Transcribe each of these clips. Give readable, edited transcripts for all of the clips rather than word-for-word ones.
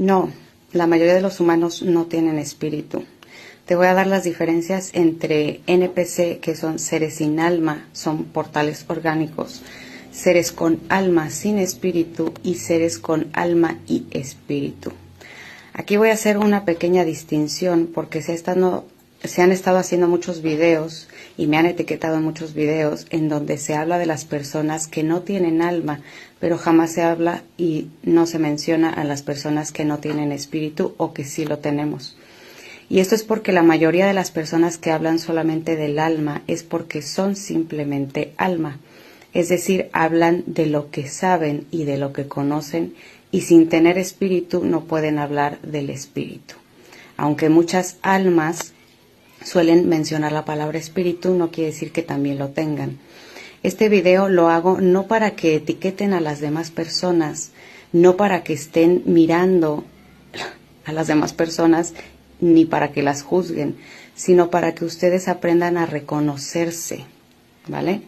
No, la mayoría de los humanos no tienen espíritu. Te voy a dar las diferencias entre NPC, que son seres sin alma, son portales orgánicos, seres con alma sin espíritu y seres con alma y espíritu. Aquí voy a hacer una pequeña distinción porque se han estado haciendo muchos videos y me han etiquetado en muchos videos en donde se habla de las personas que no tienen alma, pero jamás se habla y no se menciona a las personas que no tienen espíritu o que sí lo tenemos. Y esto es porque la mayoría de las personas que hablan solamente del alma es porque son simplemente alma. Es decir, hablan de lo que saben y de lo que conocen y sin tener espíritu no pueden hablar del espíritu. Aunque muchas almas suelen mencionar la palabra espíritu, no quiere decir que también lo tengan. Este video lo hago no para que etiqueten a las demás personas, no para que estén mirando a las demás personas, ni para que las juzguen, sino para que ustedes aprendan a reconocerse, ¿vale?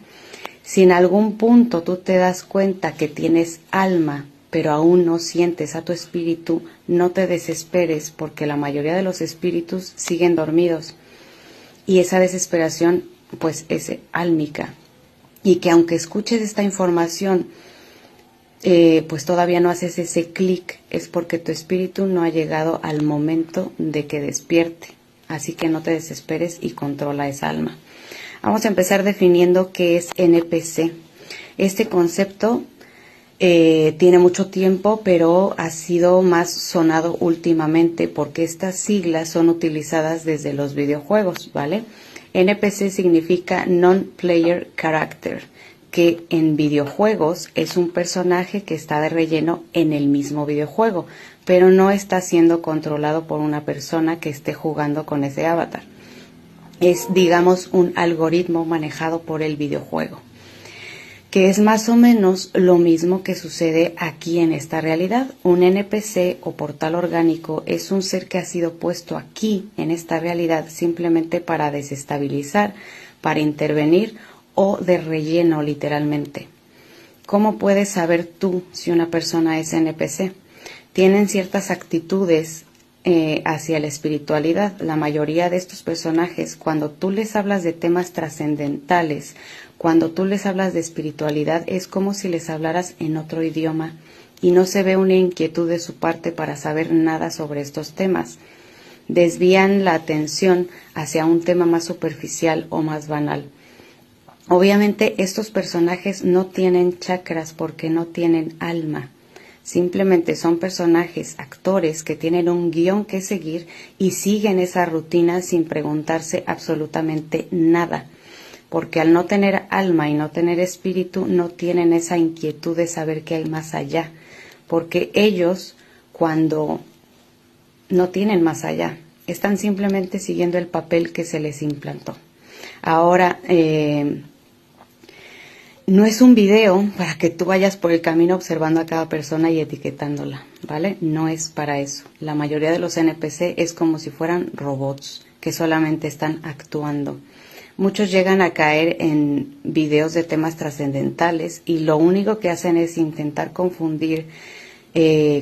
Si en algún punto tú te das cuenta que tienes alma, pero aún no sientes a tu espíritu, no te desesperes porque la mayoría de los espíritus siguen dormidos. Y esa desesperación, pues, es álmica. Y que aunque escuches esta información, pues todavía no haces ese clic, es porque tu espíritu no ha llegado al momento de que despierte. Así que no te desesperes y controla esa alma. Vamos a empezar definiendo qué es NPC. Este concepto tiene mucho tiempo, pero ha sido más sonado últimamente porque estas siglas son utilizadas desde los videojuegos, ¿vale? NPC significa Non-Player Character, que en videojuegos es un personaje que está de relleno en el mismo videojuego, pero no está siendo controlado por una persona que esté jugando con ese avatar. Es, digamos, un algoritmo manejado por el videojuego, que es más o menos lo mismo que sucede aquí en esta realidad. Un NPC o portal orgánico es un ser que ha sido puesto aquí en esta realidad simplemente para desestabilizar, para intervenir o de relleno literalmente. ¿Cómo puedes saber tú si una persona es NPC? Tienen ciertas actitudes hacia la espiritualidad. La mayoría de estos personajes, cuando tú les hablas de temas trascendentales, cuando tú les hablas de espiritualidad, es como si les hablaras en otro idioma y no se ve una inquietud de su parte para saber nada sobre estos temas. Desvían la atención hacia un tema más superficial o más banal. Obviamente estos personajes no tienen chakras porque no tienen alma. Simplemente son personajes, actores que tienen un guión que seguir y siguen esa rutina sin preguntarse absolutamente nada. Porque al no tener alma y no tener espíritu, no tienen esa inquietud de saber qué hay más allá. Porque ellos, cuando no tienen más allá, están simplemente siguiendo el papel que se les implantó. Ahora, no es un video para que tú vayas por el camino observando a cada persona y etiquetándola, ¿vale? No es para eso. La mayoría de los NPC es como si fueran robots que solamente están actuando. Muchos llegan a caer en videos de temas trascendentales y lo único que hacen es intentar confundir,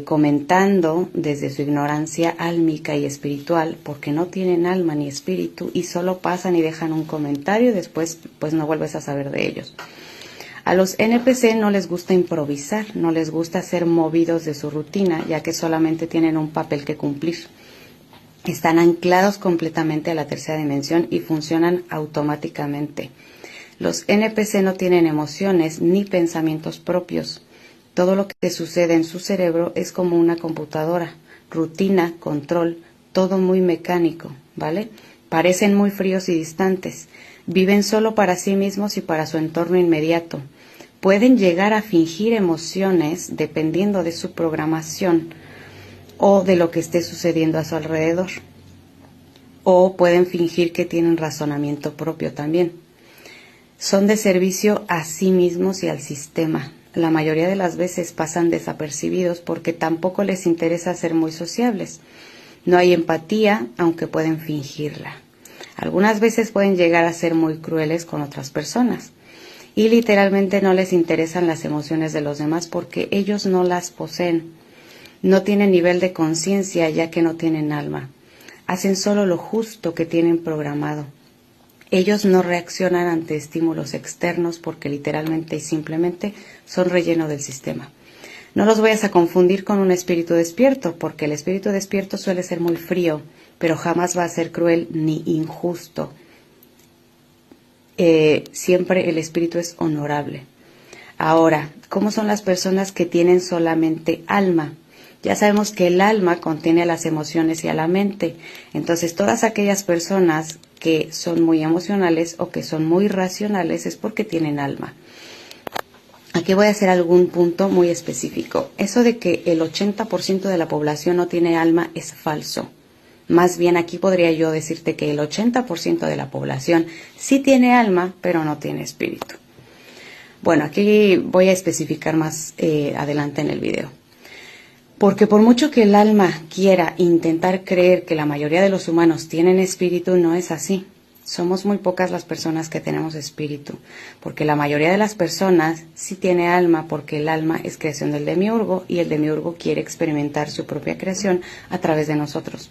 comentando desde su ignorancia álmica y espiritual, porque no tienen alma ni espíritu y solo pasan y dejan un comentario y después pues no vuelves a saber de ellos. A los NPC no les gusta improvisar, no les gusta ser movidos de su rutina, ya que solamente tienen un papel que cumplir. Están anclados completamente a la tercera dimensión y funcionan automáticamente. Los NPC no tienen emociones ni pensamientos propios. Todo lo que sucede en su cerebro es como una computadora, rutina, control, todo muy mecánico, ¿vale? Parecen muy fríos y distantes. Viven solo para sí mismos y para su entorno inmediato. Pueden llegar a fingir emociones dependiendo de su programación o de lo que esté sucediendo a su alrededor. O pueden fingir que tienen razonamiento propio también. Son de servicio a sí mismos y al sistema. La mayoría de las veces pasan desapercibidos porque tampoco les interesa ser muy sociables. No hay empatía, aunque pueden fingirla. Algunas veces pueden llegar a ser muy crueles con otras personas y literalmente no les interesan las emociones de los demás porque ellos no las poseen. No tienen nivel de conciencia ya que no tienen alma. Hacen solo lo justo que tienen programado. Ellos no reaccionan ante estímulos externos porque literalmente y simplemente son relleno del sistema. No los vayas a confundir con un espíritu despierto, porque el espíritu despierto suele ser muy frío, pero jamás va a ser cruel ni injusto. Siempre el espíritu es honorable. Ahora, ¿cómo son las personas que tienen solamente alma? Ya sabemos que el alma contiene a las emociones y a la mente. Entonces, todas aquellas personas que son muy emocionales o que son muy racionales es porque tienen alma. Aquí voy a hacer algún punto muy específico. Eso de que el 80% de la población no tiene alma es falso. Más bien aquí podría yo decirte que el 80% de la población sí tiene alma, pero no tiene espíritu. Bueno, aquí voy a especificar más adelante en el video. Porque por mucho que el alma quiera intentar creer que la mayoría de los humanos tienen espíritu, no es así. Somos muy pocas las personas que tenemos espíritu, porque la mayoría de las personas sí tiene alma, porque el alma es creación del demiurgo y el demiurgo quiere experimentar su propia creación a través de nosotros.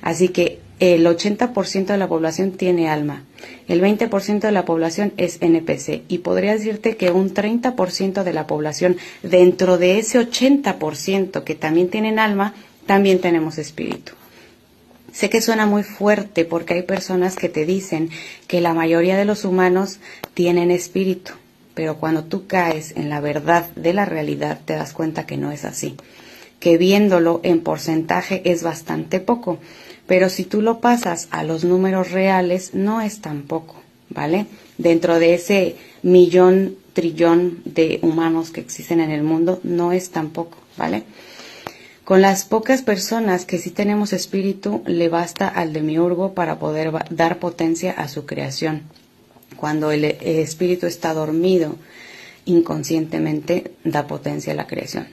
Así que el 80% de la población tiene alma, el 20% de la población es NPC y podría decirte que un 30% de la población dentro de ese 80% que también tienen alma, también tenemos espíritu. Sé que suena muy fuerte porque hay personas que te dicen que la mayoría de los humanos tienen espíritu, pero cuando tú caes en la verdad de la realidad te das cuenta que no es así, que viéndolo en porcentaje es bastante poco, pero si tú lo pasas a los números reales no es tan poco, ¿vale? Dentro de ese millón, trillón de humanos que existen en el mundo no es tan poco, ¿vale? Con las pocas personas que sí tenemos espíritu, le basta al demiurgo para poder dar potencia a su creación. Cuando el espíritu está dormido, inconscientemente da potencia a la creación.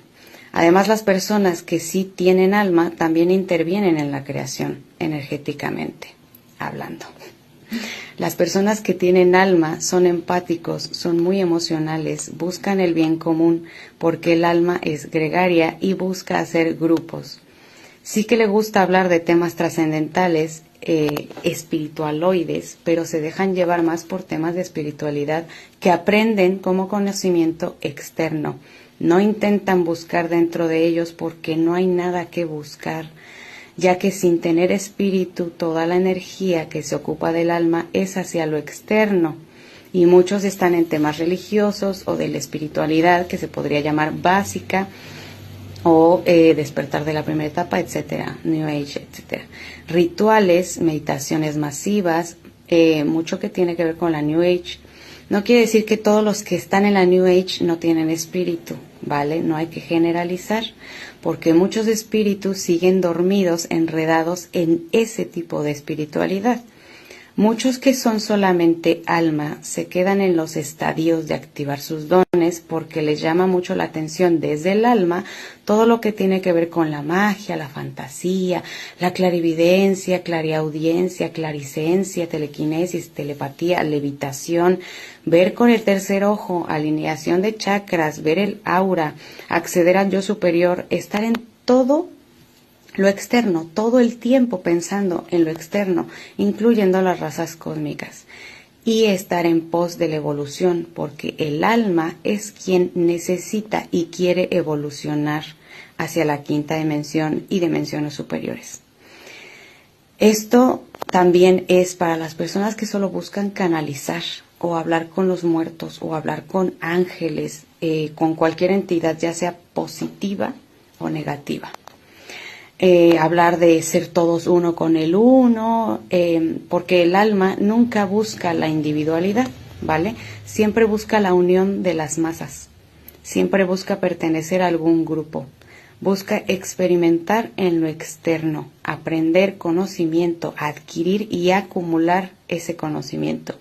Además, las personas que sí tienen alma también intervienen en la creación, energéticamente hablando. Las personas que tienen alma son empáticos, son muy emocionales, buscan el bien común porque el alma es gregaria y busca hacer grupos. Sí que le gusta hablar de temas trascendentales, espiritualoides, pero se dejan llevar más por temas de espiritualidad que aprenden como conocimiento externo. No intentan buscar dentro de ellos porque no hay nada que buscar, ya que sin tener espíritu toda la energía que se ocupa del alma es hacia lo externo y muchos están en temas religiosos o de la espiritualidad que se podría llamar básica o despertar de la primera etapa, etcétera, New Age, etcétera. Rituales, meditaciones masivas, mucho que tiene que ver con la New Age. No quiere decir que todos los que están en la New Age no tienen espíritu, ¿vale? No hay que generalizar, porque muchos espíritus siguen dormidos, enredados en ese tipo de espiritualidad. Muchos que son solamente alma se quedan en los estadios de activar sus dones porque les llama mucho la atención desde el alma todo lo que tiene que ver con la magia, la fantasía, la clarividencia, clariaudiencia, clarisencia, telequinesis, telepatía, levitación, ver con el tercer ojo, alineación de chakras, ver el aura, acceder al yo superior, estar en todo lo externo, todo el tiempo pensando en lo externo, incluyendo las razas cósmicas, y estar en pos de la evolución, porque el alma es quien necesita y quiere evolucionar hacia la quinta dimensión y dimensiones superiores. Esto también es para las personas que solo buscan canalizar o hablar con los muertos o hablar con ángeles, con cualquier entidad, ya sea positiva o negativa. Hablar de ser todos uno con el uno, porque el alma nunca busca la individualidad, ¿vale? Siempre busca la unión de las masas, siempre busca pertenecer a algún grupo, busca experimentar en lo externo, aprender conocimiento, adquirir y acumular ese conocimiento,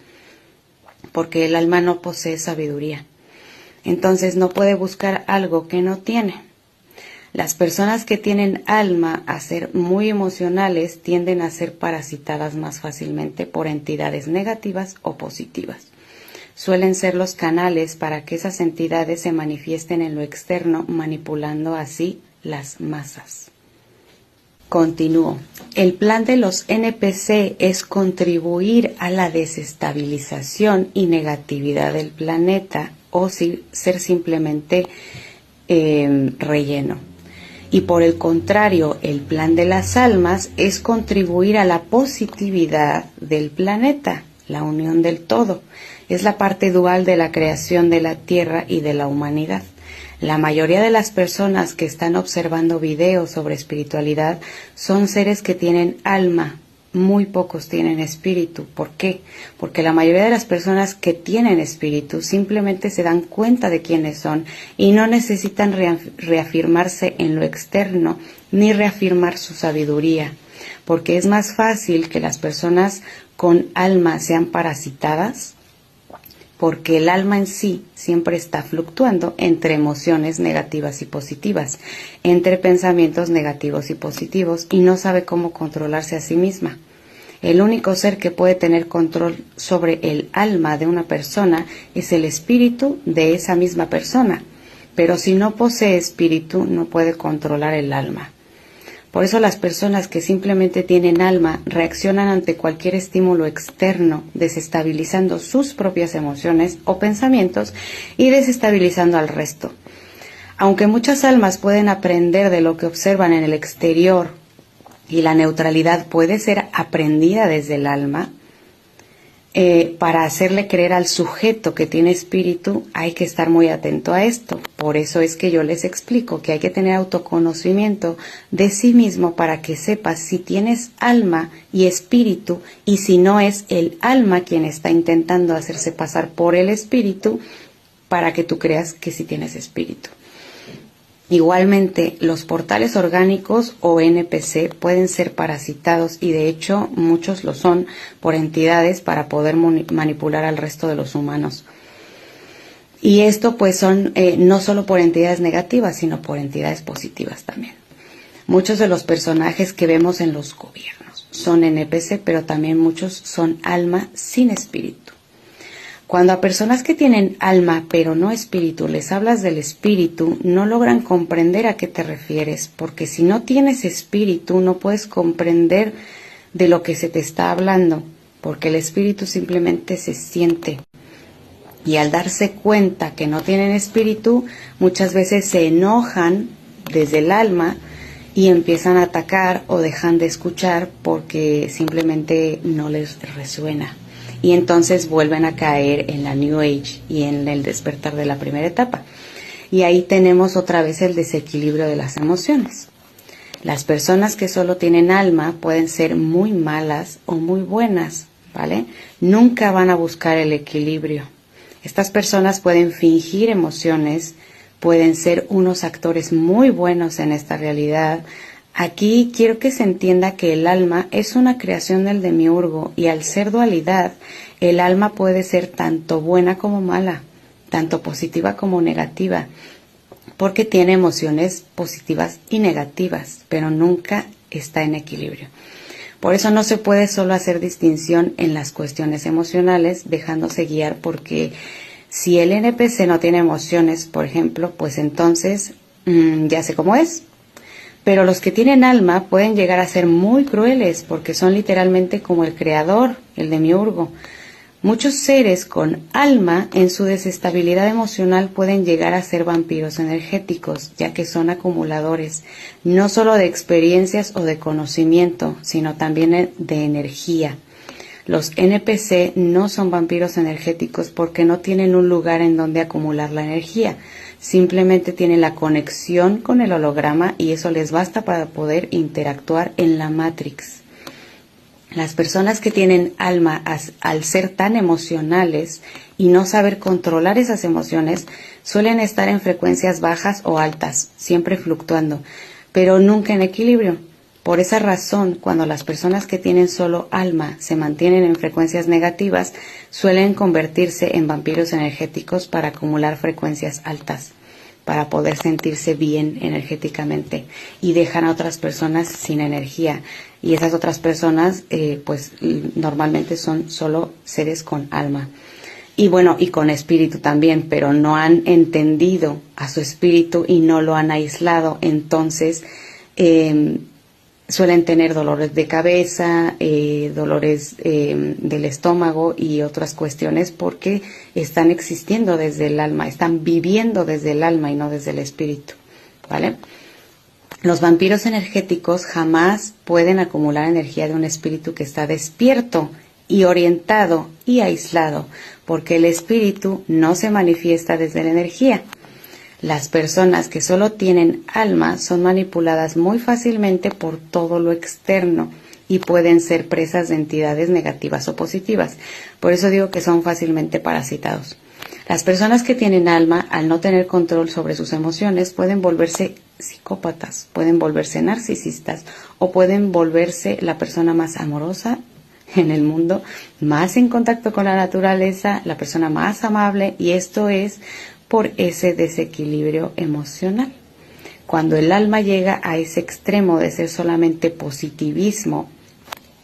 porque el alma no posee sabiduría, entonces no puede buscar algo que no tiene. Las personas que tienen alma a ser muy emocionales tienden a ser parasitadas más fácilmente por entidades negativas o positivas. Suelen ser los canales para que esas entidades se manifiesten en lo externo, manipulando así las masas. Continúo. El plan de los NPC es contribuir a la desestabilización y negatividad del planeta o ser simplemente relleno. Y por el contrario, el plan de las almas es contribuir a la positividad del planeta, la unión del todo. Es la parte dual de la creación de la Tierra y de la humanidad. La mayoría de las personas que están observando videos sobre espiritualidad son seres que tienen alma, muy pocos tienen espíritu. ¿Por qué? Porque la mayoría de las personas que tienen espíritu simplemente se dan cuenta de quiénes son y no necesitan reafirmarse en lo externo ni reafirmar su sabiduría, porque es más fácil que las personas con alma sean parasitadas, porque el alma en sí siempre está fluctuando entre emociones negativas y positivas, entre pensamientos negativos y positivos, y no sabe cómo controlarse a sí misma. El único ser que puede tener control sobre el alma de una persona es el espíritu de esa misma persona, pero si no posee espíritu no puede controlar el alma. Por eso las personas que simplemente tienen alma reaccionan ante cualquier estímulo externo, desestabilizando sus propias emociones o pensamientos y desestabilizando al resto. Aunque muchas almas pueden aprender de lo que observan en el exterior y la neutralidad puede ser aprendida desde el alma, para hacerle creer al sujeto que tiene espíritu hay que estar muy atento a esto. Por eso es que yo les explico que hay que tener autoconocimiento de sí mismo para que sepas si tienes alma y espíritu, y si no es el alma quien está intentando hacerse pasar por el espíritu para que tú creas que sí tienes espíritu. Igualmente, los portales orgánicos o NPC pueden ser parasitados, y de hecho muchos lo son, por entidades para poder manipular al resto de los humanos. Y esto pues son no solo por entidades negativas, sino por entidades positivas también. Muchos de los personajes que vemos en los gobiernos son NPC, pero también muchos son alma sin espíritu. Cuando a personas que tienen alma pero no espíritu les hablas del espíritu, no logran comprender a qué te refieres, porque si no tienes espíritu no puedes comprender de lo que se te está hablando, porque el espíritu simplemente se siente. Y al darse cuenta que no tienen espíritu, muchas veces se enojan desde el alma y empiezan a atacar o dejan de escuchar porque simplemente no les resuena. Y entonces vuelven a caer en la New Age y en el despertar de la primera etapa. Y ahí tenemos otra vez el desequilibrio de las emociones. Las personas que solo tienen alma pueden ser muy malas o muy buenas, ¿vale? Nunca van a buscar el equilibrio. Estas personas pueden fingir emociones, pueden ser unos actores muy buenos en esta realidad. Aquí quiero que se entienda que el alma es una creación del demiurgo, y al ser dualidad, el alma puede ser tanto buena como mala, tanto positiva como negativa, porque tiene emociones positivas y negativas, pero nunca está en equilibrio. Por eso no se puede solo hacer distinción en las cuestiones emocionales, dejándose guiar, porque si el NPC no tiene emociones, por ejemplo, pues entonces ya sé cómo es. Pero los que tienen alma pueden llegar a ser muy crueles, porque son literalmente como el creador, el demiurgo. Muchos seres con alma en su desestabilidad emocional pueden llegar a ser vampiros energéticos, ya que son acumuladores, no solo de experiencias o de conocimiento, sino también de energía. Los NPC no son vampiros energéticos porque no tienen un lugar en donde acumular la energía. Simplemente tienen la conexión con el holograma y eso les basta para poder interactuar en la Matrix. Las personas que tienen alma, al ser tan emocionales y no saber controlar esas emociones, suelen estar en frecuencias bajas o altas, siempre fluctuando, pero nunca en equilibrio. Por esa razón, cuando las personas que tienen solo alma se mantienen en frecuencias negativas, suelen convertirse en vampiros energéticos para acumular frecuencias altas, para poder sentirse bien energéticamente, y dejan a otras personas sin energía. Y esas otras personas, pues normalmente son solo seres con alma. Y bueno, y con espíritu también, pero no han entendido a su espíritu y no lo han aislado. Entonces, suelen tener dolores de cabeza, dolores del estómago y otras cuestiones porque están existiendo desde el alma, están viviendo desde el alma y no desde el espíritu, ¿vale? Los vampiros energéticos jamás pueden acumular energía de un espíritu que está despierto y orientado y aislado, porque el espíritu no se manifiesta desde la energía. Las personas que solo tienen alma son manipuladas muy fácilmente por todo lo externo y pueden ser presas de entidades negativas o positivas. Por eso digo que son fácilmente parasitados. Las personas que tienen alma, al no tener control sobre sus emociones, pueden volverse psicópatas, pueden volverse narcisistas o pueden volverse la persona más amorosa en el mundo, más en contacto con la naturaleza, la persona más amable, y esto es por ese desequilibrio emocional. Cuando el alma llega a ese extremo de ser solamente positivismo,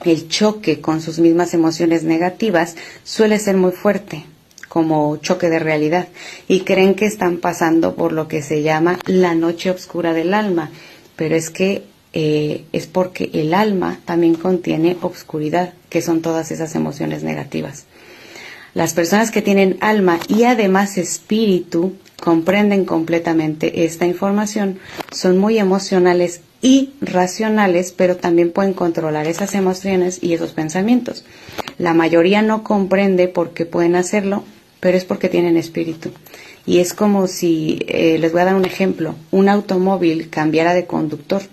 el choque con sus mismas emociones negativas suele ser muy fuerte, como choque de realidad, y creen que están pasando por lo que se llama la noche oscura del alma, pero es que es porque el alma también contiene obscuridad, que son todas esas emociones negativas. Las personas que tienen alma y además espíritu comprenden completamente esta información, son muy emocionales y racionales, pero también pueden controlar esas emociones y esos pensamientos. La mayoría no comprende por qué pueden hacerlo, pero es porque tienen espíritu. Y es como si, les voy a dar un ejemplo, un automóvil cambiara de conductor.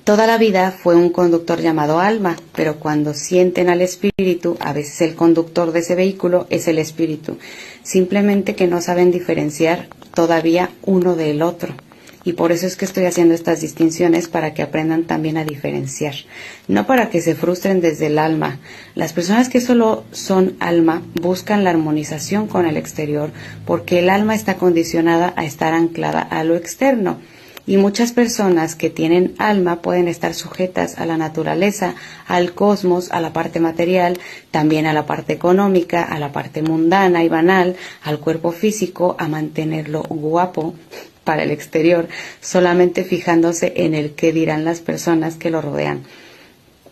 Toda la vida fue un conductor llamado alma, pero cuando sienten al espíritu, a veces el conductor de ese vehículo es el espíritu. Simplemente que no saben diferenciar todavía uno del otro. Y por eso es que estoy haciendo estas distinciones, para que aprendan también a diferenciar. No para que se frustren desde el alma. Las personas que solo son alma buscan la armonización con el exterior, porque el alma está condicionada a estar anclada a lo externo. Y muchas personas que tienen alma pueden estar sujetas a la naturaleza, al cosmos, a la parte material, también a la parte económica, a la parte mundana y banal, al cuerpo físico, a mantenerlo guapo para el exterior, solamente fijándose en el qué dirán las personas que lo rodean.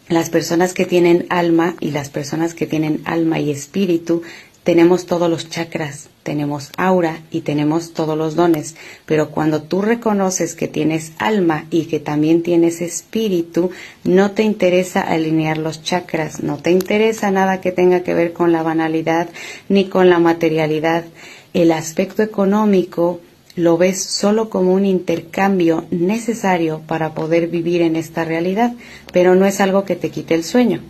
Las personas que tienen alma y las personas que tienen alma y espíritu, tenemos todos los chakras, tenemos aura y tenemos todos los dones, pero cuando tú reconoces que tienes alma y que también tienes espíritu, no te interesa alinear los chakras, no te interesa nada que tenga que ver con la banalidad ni con la materialidad. El aspecto económico lo ves solo como un intercambio necesario para poder vivir en esta realidad, pero no es algo que te quite el sueño.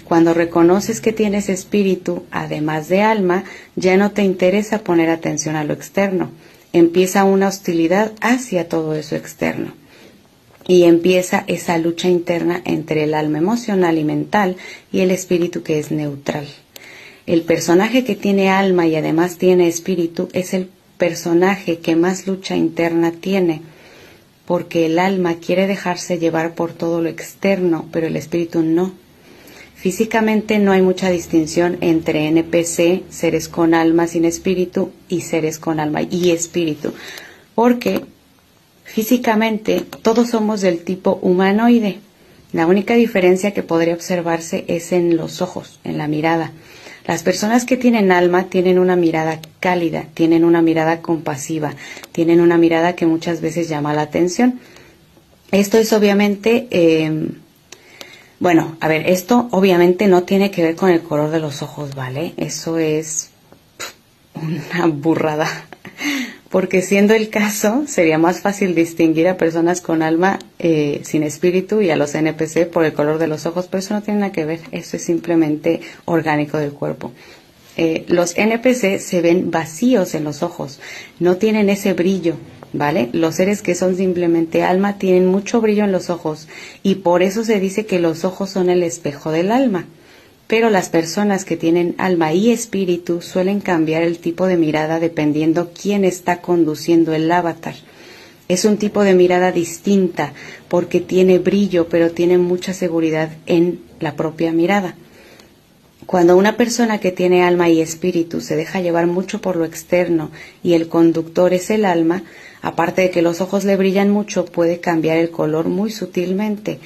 Cuando reconoces que tienes espíritu, además de alma, ya no te interesa poner atención a lo externo. Empieza una hostilidad hacia todo eso externo. Y empieza esa lucha interna entre el alma emocional y mental y el espíritu, que es neutral. El personaje que tiene alma y además tiene espíritu es el personaje que más lucha interna tiene, porque el alma quiere dejarse llevar por todo lo externo, pero el espíritu no. Físicamente no hay mucha distinción entre NPC, seres con alma sin espíritu, y seres con alma y espíritu, porque físicamente todos somos del tipo humanoide. La única diferencia que podría observarse es en los ojos, en la mirada. Las personas que tienen alma tienen una mirada cálida, tienen una mirada compasiva, tienen una mirada que muchas veces llama la atención. Esto es obviamente... Bueno, a ver, esto obviamente no tiene que ver con el color de los ojos, ¿vale? Eso es una burrada. Porque siendo el caso, sería más fácil distinguir a personas con alma sin espíritu y a los NPC por el color de los ojos, pero eso no tiene nada que ver, eso es simplemente orgánico del cuerpo. Los NPC se ven vacíos en los ojos, no tienen ese brillo, ¿vale? Los seres que son simplemente alma tienen mucho brillo en los ojos, y por eso se dice que los ojos son el espejo del alma. Pero las personas que tienen alma y espíritu suelen cambiar el tipo de mirada dependiendo quién está conduciendo el avatar. Es un tipo de mirada distinta porque tiene brillo, pero tiene mucha seguridad en la propia mirada. Cuando una persona que tiene alma y espíritu se deja llevar mucho por lo externo y el conductor es el alma, aparte de que los ojos le brillan mucho, puede cambiar el color muy sutilmente,